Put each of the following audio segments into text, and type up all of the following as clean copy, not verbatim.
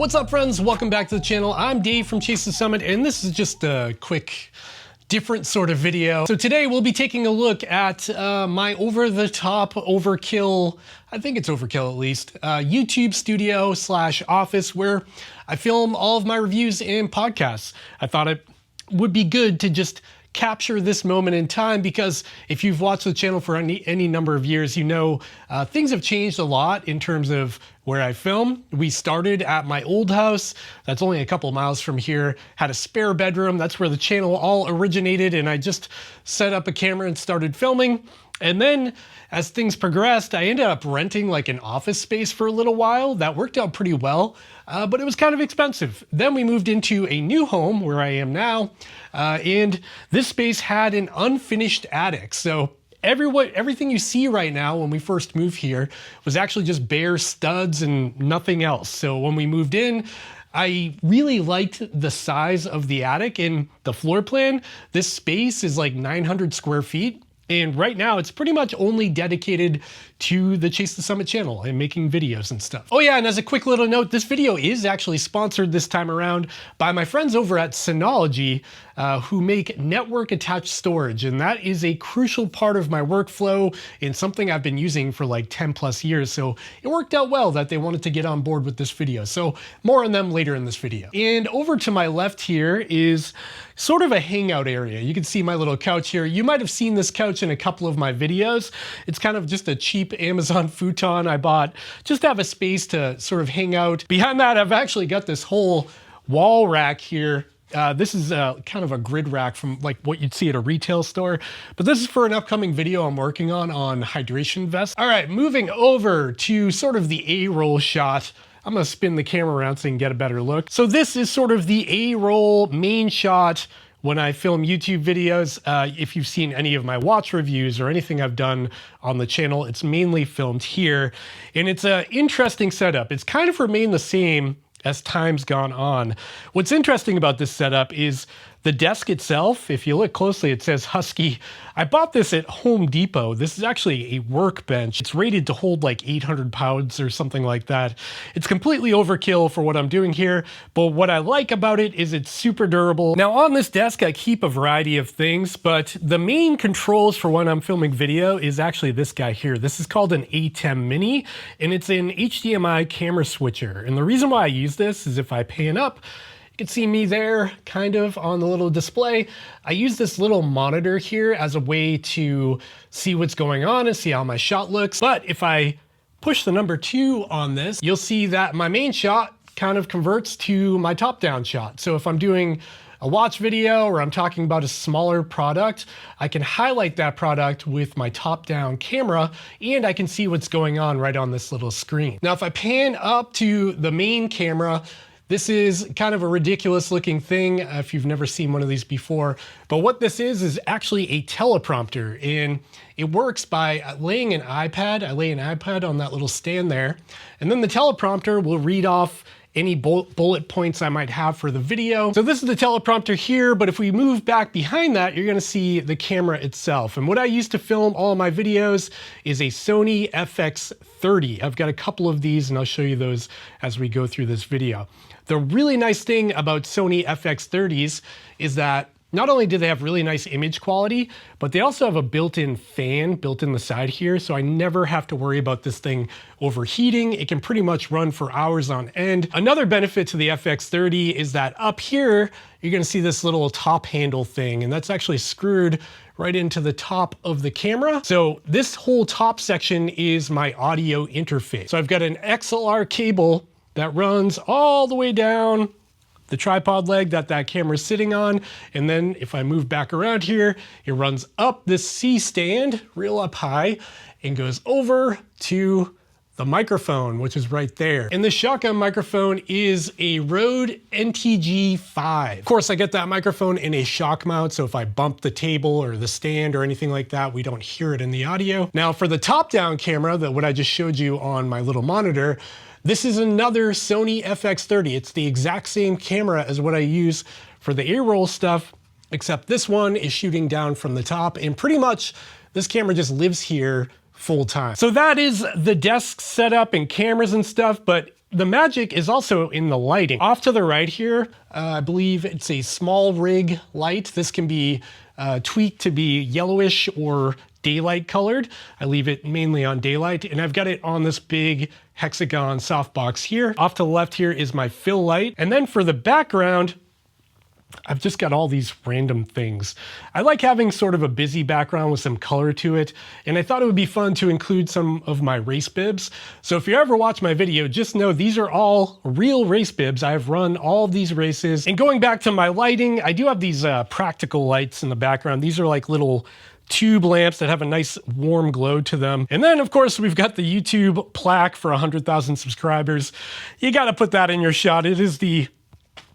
What's up, friends? Welcome back to the channel. I'm Dave from Chase the Summit, and this is just a quick, different sort of video. So today we'll be taking a look at my over-the-top overkill, I think it's overkill at least, YouTube studio / office where I film all of my reviews and podcasts. I thought it would be good to just capture this moment in time because if you've watched the channel for any number of years, you know things have changed a lot in terms of where I film. We started at my old house. That's only a couple miles from here. Had a spare bedroom. That's where the channel all originated, and I just set up a camera and started filming. And then as things progressed, I ended up renting like an office space for a little while. That worked out pretty well, but it was kind of expensive. Then we moved into a new home where I am now, and this space had an unfinished attic. So everything you see right now when we first moved here was actually just bare studs and nothing else. So when we moved in, I really liked the size of the attic and the floor plan. This space is like 900 square feet. And right now it's pretty much only dedicated to the Chase the Summit channel and making videos and stuff. Oh yeah, and as a quick little note, this video is actually sponsored this time around by my friends over at Synology, who make network attached storage. And that is a crucial part of my workflow and something I've been using for like 10 plus years. So it worked out well that they wanted to get on board with this video. So more on them later in this video. And over to my left here is sort of a hangout area. You can see my little couch here. You might have seen this couch in a couple of my videos. It's kind of just a cheap Amazon futon I bought just to have a space to sort of hang out. Behind that, I've actually got this whole wall rack here. This is kind of a grid rack from like what you'd see at a retail store, but this is for an upcoming video I'm working on hydration vests. All right, moving over to sort of the A-roll shot. I'm gonna spin the camera around so you can get a better look. So this is sort of the A-roll main shot when I film YouTube videos. If you've seen any of my watch reviews or anything I've done on the channel, it's mainly filmed here. And it's an interesting setup. It's kind of remained the same as time's gone on. What's interesting about this setup is the desk itself. If you look closely, it says Husky. I bought this at Home Depot. This is actually a workbench. It's rated to hold like 800 pounds or something like that. It's completely overkill for what I'm doing here, but what I like about it is it's super durable. Now on this desk, I keep a variety of things, but the main controls for when I'm filming video is actually this guy here. This is called an ATEM Mini, and it's an HDMI camera switcher. And the reason why I use this is if I pan up, you can see me there kind of on the little display. I use this little monitor here as a way to see what's going on and see how my shot looks. But if I push the number 2 on this, you'll see that my main shot kind of converts to my top-down shot. So if I'm doing a watch video or I'm talking about a smaller product, I can highlight that product with my top-down camera and I can see what's going on right on this little screen. Now, if I pan up to the main camera, this is kind of a ridiculous looking thing if you've never seen one of these before, but what this is actually a teleprompter, and it works by laying an iPad. I lay an iPad on that little stand there, and then the teleprompter will read off any bullet points I might have for the video. So this is the teleprompter here, but if we move back behind that, you're gonna see the camera itself. And what I use to film all of my videos is a Sony FX30. I've got a couple of these and I'll show you those as we go through this video. The really nice thing about Sony FX30s is that not only do they have really nice image quality, but they also have a built-in fan built in the side here, so I never have to worry about this thing overheating. It can pretty much run for hours on end. Another benefit to the FX30 is that up here, you're gonna see this little top handle thing, and that's actually screwed right into the top of the camera. So this whole top section is my audio interface. So I've got an XLR cable that runs all the way down the tripod leg that camera's sitting on. And then if I move back around here, it runs up this C stand real up high and goes over to the microphone, which is right there. And the shotgun microphone is a Rode NTG5. Of course, I get that microphone in a shock mount, so if I bump the table or the stand or anything like that, we don't hear it in the audio. Now for the top-down camera, what I just showed you on my little monitor, this is another Sony FX30. It's the exact same camera as what I use for the A-roll stuff, except this one is shooting down from the top, and pretty much this camera just lives here full time. So that is the desk setup and cameras and stuff, but the magic is also in the lighting. Off to the right here, I believe it's a small rig light. This can be tweaked to be yellowish or daylight colored. I leave it mainly on daylight, and I've got it on this big hexagon softbox here. Off to the left here is my fill light. And then for the background, I've just got all these random things. I like having sort of a busy background with some color to it, and I thought it would be fun to include some of my race bibs. So if you ever watch my video, just know these are all real race bibs. I've run all of these races. And going back to my lighting, I do have these practical lights in the background. These are like little tube lamps that have a nice warm glow to them. And then of course we've got the YouTube plaque for 100,000 subscribers. You got to put that in your shot. It is the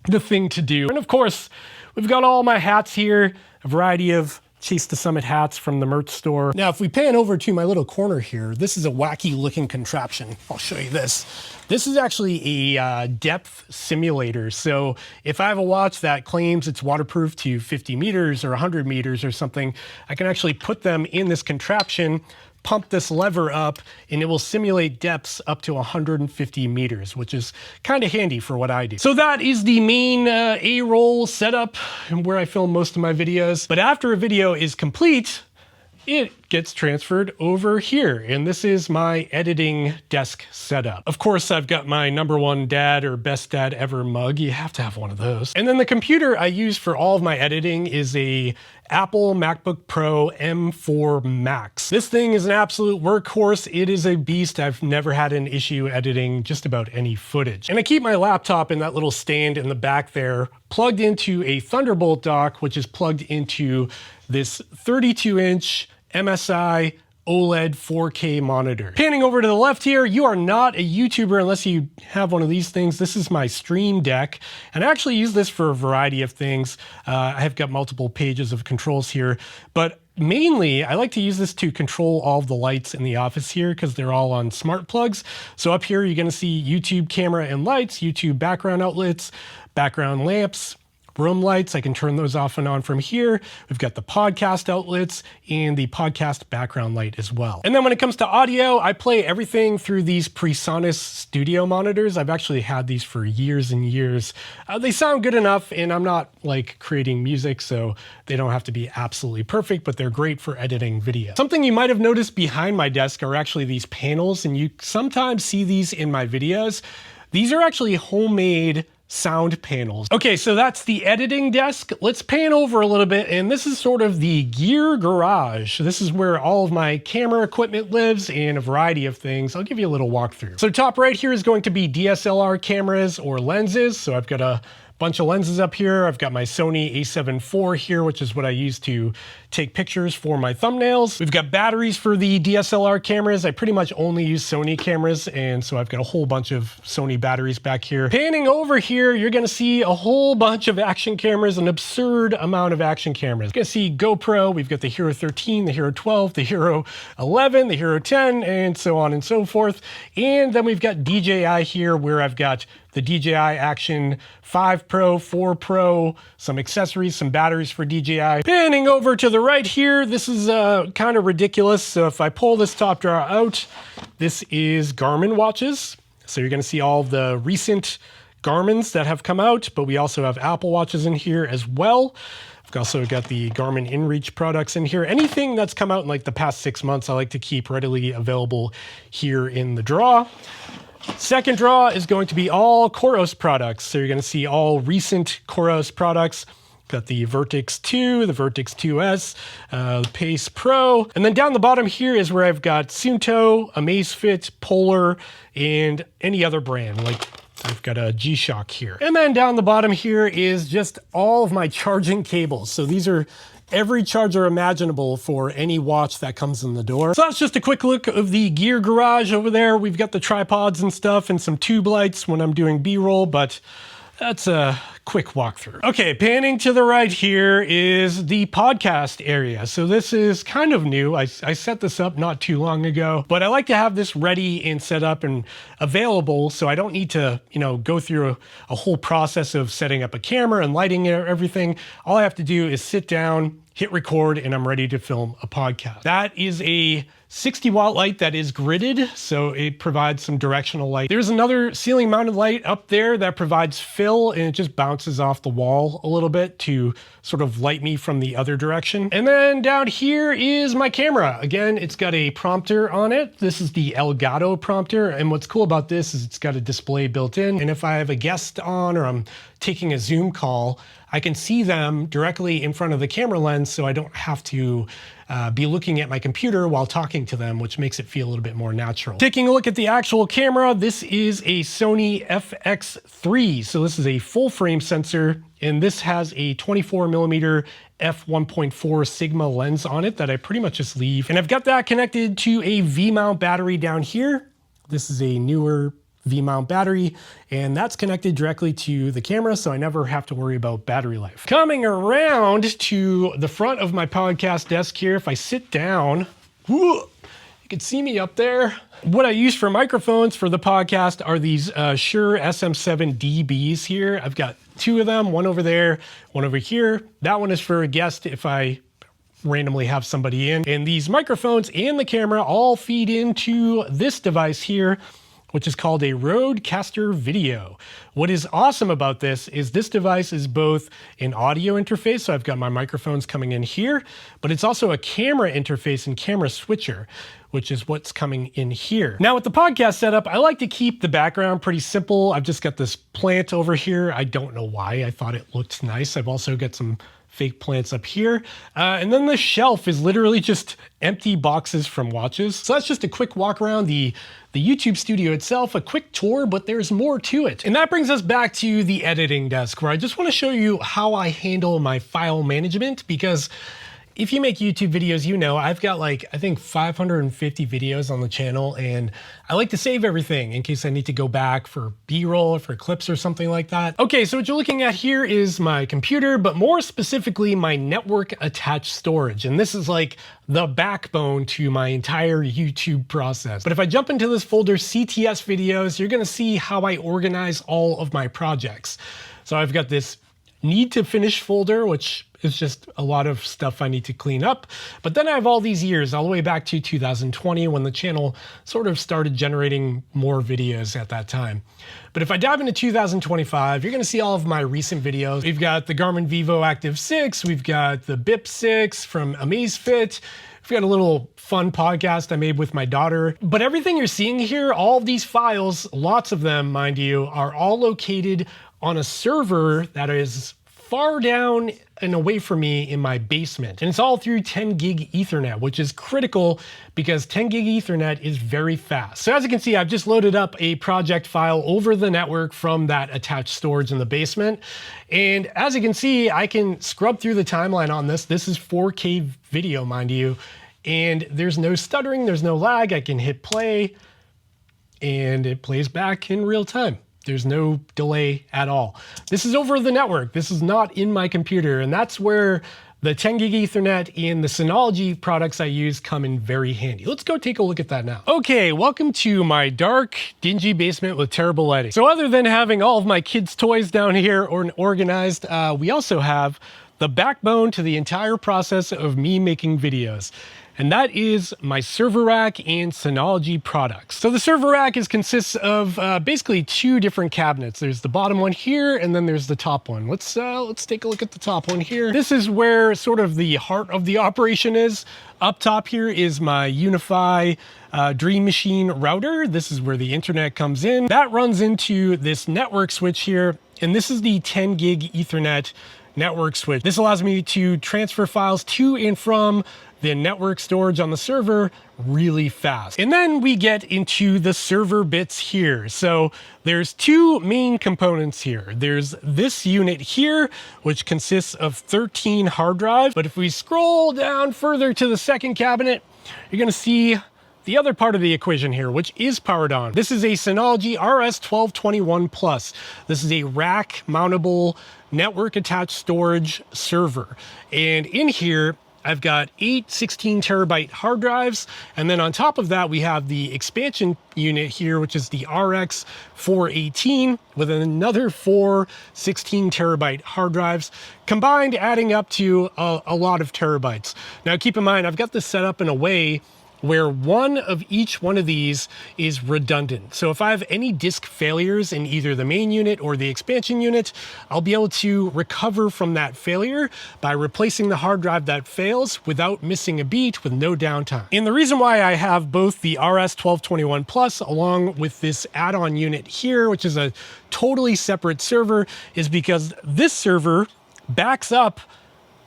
thing to do. And of course, we've got all my hats here, a variety of Chase the Summit hats from the merch store. Now, if we pan over to my little corner here, this is a wacky looking contraption. I'll show you this. This is actually a depth simulator. So if I have a watch that claims it's waterproof to 50 meters or 100 meters or something, I can actually put them in this contraption, pump this lever up, and it will simulate depths up to 150 meters, which is kind of handy for what I do. So that is the main A-roll setup where I film most of my videos. But after a video is complete, it gets transferred over here. And this is my editing desk setup. Of course, I've got my #1 dad or best dad ever mug. You have to have one of those. And then the computer I use for all of my editing is a Apple MacBook Pro M4 Max. This thing is an absolute workhorse. It is a beast. I've never had an issue editing just about any footage. And I keep my laptop in that little stand in the back there, plugged into a Thunderbolt dock, which is plugged into this 32-inch MSI OLED 4K monitor. Panning over to the left here, you are not a YouTuber unless you have one of these things. This is my Stream Deck, and I actually use this for a variety of things. I have got multiple pages of controls here, but mainly I like to use this to control all of the lights in the office here because they're all on smart plugs. So up here, you're gonna see YouTube camera and lights, YouTube background outlets, background lamps, room lights. I can turn those off and on from here. We've got the podcast outlets and the podcast background light as well. And then when it comes to audio, I play everything through these PreSonus studio monitors. I've actually had these for years and years. They sound good enough, and I'm not like creating music, so they don't have to be absolutely perfect, but they're great for editing video. Something you might have noticed behind my desk are actually these panels, and you sometimes see these in my videos. These are actually homemade sound panels. Okay, so that's the editing desk. Let's pan over a little bit, and this is sort of the gear garage. This is where all of my camera equipment lives and a variety of things. I'll give you a little walkthrough. So top right here is going to be DSLR cameras or lenses. So I've got a bunch of lenses up here. I've got my Sony a7 IV here, which is what I use to take pictures for my thumbnails. We've got batteries for the DSLR cameras. I pretty much only use Sony cameras, and so I've got a whole bunch of Sony batteries back here. Panning over here, you're gonna see a whole bunch of action cameras, an absurd amount of action cameras. You're gonna see GoPro, we've got the Hero 13, the Hero 12, the Hero 11, the Hero 10, and so on and so forth. And then we've got DJI here, where I've got the DJI Action 5 Pro, 4 Pro, some accessories, some batteries for DJI. Panning over to the right here, this is kind of ridiculous. So if I pull this top drawer out, this is Garmin watches. So you're gonna see all the recent Garmin's that have come out, but we also have Apple watches in here as well. I've also got the Garmin InReach products in here. Anything that's come out in like the past 6 months, I like to keep readily available here in the drawer. Second drawer is going to be all Coros products. So you're going to see all recent Coros products. Got the Vertix 2, the Vertix 2S, Pace Pro. And then down the bottom here is where I've got Suunto, Amazfit, Polar, and any other brand. Like I've got a G-Shock here. And then down the bottom here is just all of my charging cables. So these are every charger imaginable for any watch that comes in the door. So that's just a quick look of the gear garage over there. We've got the tripods and stuff and some tube lights when I'm doing B-roll, but that's a quick walkthrough. Okay, panning to the right here is the podcast area. So this is kind of new. I set this up not too long ago, but I like to have this ready and set up and available so I don't need to, go through a whole process of setting up a camera and lighting everything. All I have to do is sit down, hit record, and I'm ready to film a podcast. That is a 60-watt light that is gridded, so it provides some directional light. There's another ceiling mounted light up there that provides fill, and it just bounces off the wall a little bit to sort of light me from the other direction. And then down here is my camera. Again, it's got a prompter on it. This is the Elgato prompter, and what's cool about this is it's got a display built in, and if I have a guest on or I'm taking a Zoom call, I can see them directly in front of the camera lens, so I don't have to be looking at my computer while talking to them, which makes it feel a little bit more natural. Taking a look at the actual camera, this is a Sony FX3. So this is a full frame sensor, and this has a 24mm f1.4 Sigma lens on it that I pretty much just leave. And I've got that connected to a V-mount battery down here. This is a newer V-mount battery, and that's connected directly to the camera, so I never have to worry about battery life. Coming around to the front of my podcast desk here, if I sit down, you can see me up there. What I use for microphones for the podcast are these Shure SM7DBs here. I've got two of them, one over there, one over here. That one is for a guest if I randomly have somebody in. And these microphones and the camera all feed into this device here, which is called a Rodecaster Video. What is awesome about this is this device is both an audio interface, so I've got my microphones coming in here, but it's also a camera interface and camera switcher, which is what's coming in here. Now with the podcast setup, I like to keep the background pretty simple. I've just got this plant over here. I don't know why, I thought it looked nice. I've also got some fake plants up here. And then the shelf is literally just empty boxes from watches. So that's just a quick walk around the YouTube studio itself, a quick tour, but there's more to it. And that brings us back to the editing desk, where I just want to show you how I handle my file management, because if you make YouTube videos, I've got I think 550 videos on the channel, and I like to save everything in case I need to go back for B-roll or for clips or something like that. Okay, so what you're looking at here is my computer, but more specifically my network attached storage. And this is like the backbone to my entire YouTube process. But if I jump into this folder, CTS videos, you're gonna see how I organize all of my projects. So I've got this need to finish folder, which is just a lot of stuff I need to clean up. But then I have all these years, all the way back to 2020, when the channel sort of started generating more videos at that time. But if I dive into 2025, you're gonna see all of my recent videos. We've got the Garmin Vivo Active 6, we've got the BIP 6 from Amazfit, we've got a little fun podcast I made with my daughter. But everything you're seeing here, all of these files, lots of them, mind you, are all located on a server that is far down and away from me in my basement. And it's all through 10 gig Ethernet, which is critical because 10 gig Ethernet is very fast. So as you can see, I've just loaded up a project file over the network from that attached storage in the basement. And as you can see, I can scrub through the timeline on this. This is 4K video, mind you. And there's no stuttering, there's no lag. I can hit play and it plays back in real time. There's no delay at all. This is over the network. This is not in my computer. And that's where the 10 gig Ethernet and the Synology products I use come in very handy. Let's go take a look at that now. Okay, welcome to my dark, dingy basement with terrible lighting. So other than having all of my kids' toys down here organized, we also have the backbone to the entire process of me making videos. And that is my server rack and Synology products. So the server rack consists of basically two different cabinets. There's the bottom one here, and then there's the top one. Let's take a look at the top one here. This is where sort of the heart of the operation is. Up top here is my Unify Dream Machine router. This is where the internet comes in. That runs into this network switch here, and this is the 10 gig Ethernet network switch. This allows me to transfer files to and from the network storage on the server really fast. And then we get into the server bits here. So there's two main components here. There's this unit here, which consists of 13 hard drives. But if we scroll down further to the second cabinet, you're gonna see the other part of the equation here, which is powered on. This is a Synology RS1221 Plus. This is a rack mountable network attached storage server. And in here, I've got 8 16 terabyte hard drives. And then on top of that, we have the expansion unit here, which is the RX 418 with another 4 16 terabyte hard drives, combined adding up to a lot of terabytes. Now keep in mind, I've got this set up in a way where one of each one of these is redundant. So if I have any disk failures in either the main unit or the expansion unit, I'll be able to recover from that failure by replacing the hard drive that fails without missing a beat with no downtime. And the reason why I have both the RS1221 Plus along with this add-on unit here, which is a totally separate server, is because this server backs up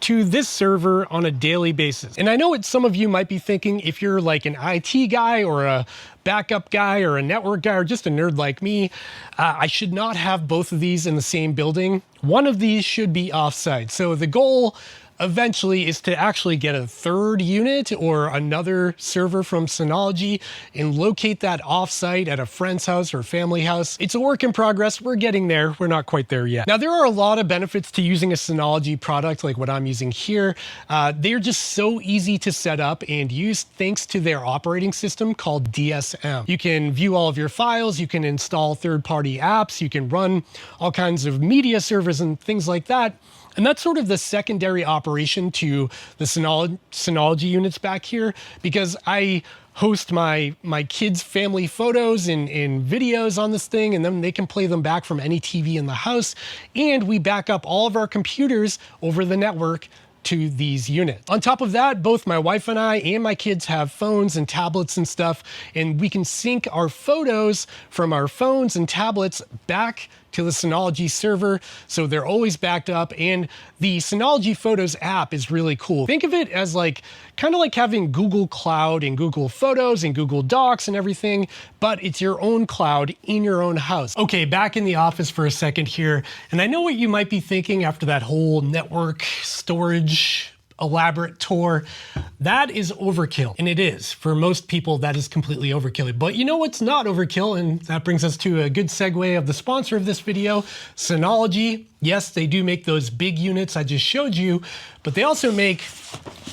to this server on a daily basis. And I know what some of you might be thinking, if you're like an IT guy or a backup guy or a network guy or just a nerd like me, I should not have both of these in the same building. One of these should be offsite. So the goal eventually is to actually get a third unit or another server from Synology and locate that offsite at a friend's house or family house. It's a work in progress. We're getting there. We're not quite there yet. Now, there are a lot of benefits to using a Synology product like what I'm using here. They're just so easy to set up and use thanks to their operating system called DSM. You can view all of your files. You can install third-party apps. You can run all kinds of media servers and things like that. And that's sort of the secondary operation to the Synology units back here, because I host my kids' family photos and videos on this thing, and then they can play them back from any TV in the house. And we back up all of our computers over the network to these units. On top of that, both my wife and I and my kids have phones and tablets and stuff, and we can sync our photos from our phones and tablets back to the Synology server, so they're always backed up. And the Synology Photos app is really cool. Think of it as like kind of like having Google Cloud and Google Photos and Google Docs and everything, but it's your own cloud in your own house. Okay, back in the office for a second here, and I know what you might be thinking after that whole network storage elaborate tour. That is overkill, and it is. For most people, that is completely overkill. But you know what's not overkill, and that brings us to a good segue of the sponsor of this video, Synology. Yes, they do make those big units I just showed you, but they also make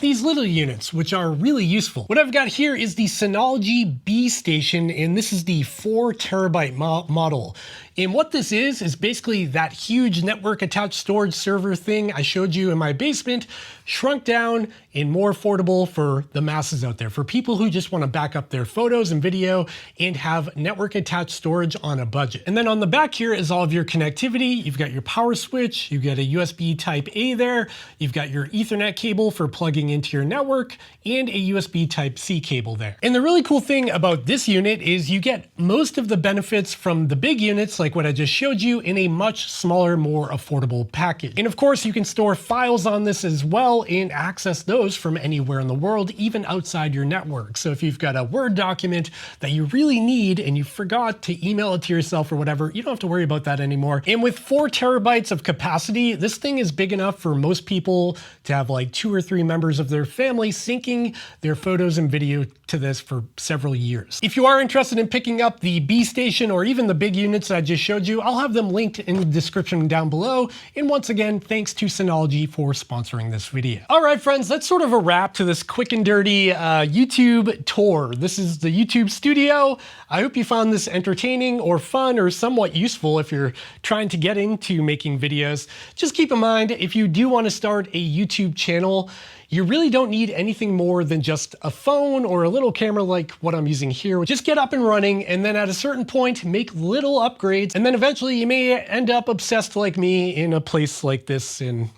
these little units, which are really useful. What I've got here is the Synology B Station, and this is the 4 terabyte model. And what this is basically that huge network attached storage server thing I showed you in my basement, shrunk down and more affordable for the masses out there, for people who just want to back up their photos and video and have network attached storage on a budget. And then on the back here is all of your connectivity. You've got your power switch, you've got a USB Type A there, you've got your Ethernet cable for plugging into your network, and a USB Type C cable there. And the really cool thing about this unit is you get most of the benefits from the big units, like what I just showed you, in a much smaller, more affordable package. And of course, you can store files on this as well and access those from anywhere in the world, even outside your network. So if you've got a Word document that you really need and you forgot to email it to yourself or whatever, you don't have to worry about that anymore. And with 4 terabytes of capacity, this thing is big enough for most people to have like 2 or 3 members of their family syncing their photos and video to this for several years. If you are interested in picking up the B Station or even the big units that I just showed you, I'll have them linked in the description down below. And once again, thanks to Synology for sponsoring this video. All right, friends, that's sort of a wrap to this quick and dirty YouTube tour. This is the YouTube studio. I hope you found this entertaining or fun or somewhat useful if you're trying to get into making videos. Just keep in mind, if you do want to start a YouTube channel, you really don't need anything more than just a phone or a little camera like what I'm using here. Just get up and running, and then at a certain point, make little upgrades, and then eventually you may end up obsessed like me in a place like this, and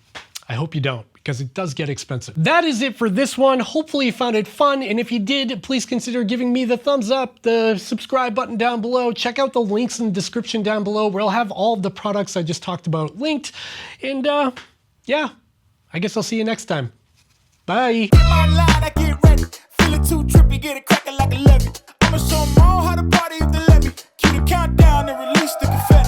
I hope you don't, because it does get expensive. That is it for this one. Hopefully you found it fun, and if you did, please consider giving me the thumbs up, the subscribe button down below. Check out the links in the description down below where I'll have all of the products I just talked about linked, and yeah, I guess I'll see you next time. Bye. I get ready. Feeling too trippy, get it cracking like a levy. I'ma show them all how to party if they let me. Cue the countdown and release the confetti.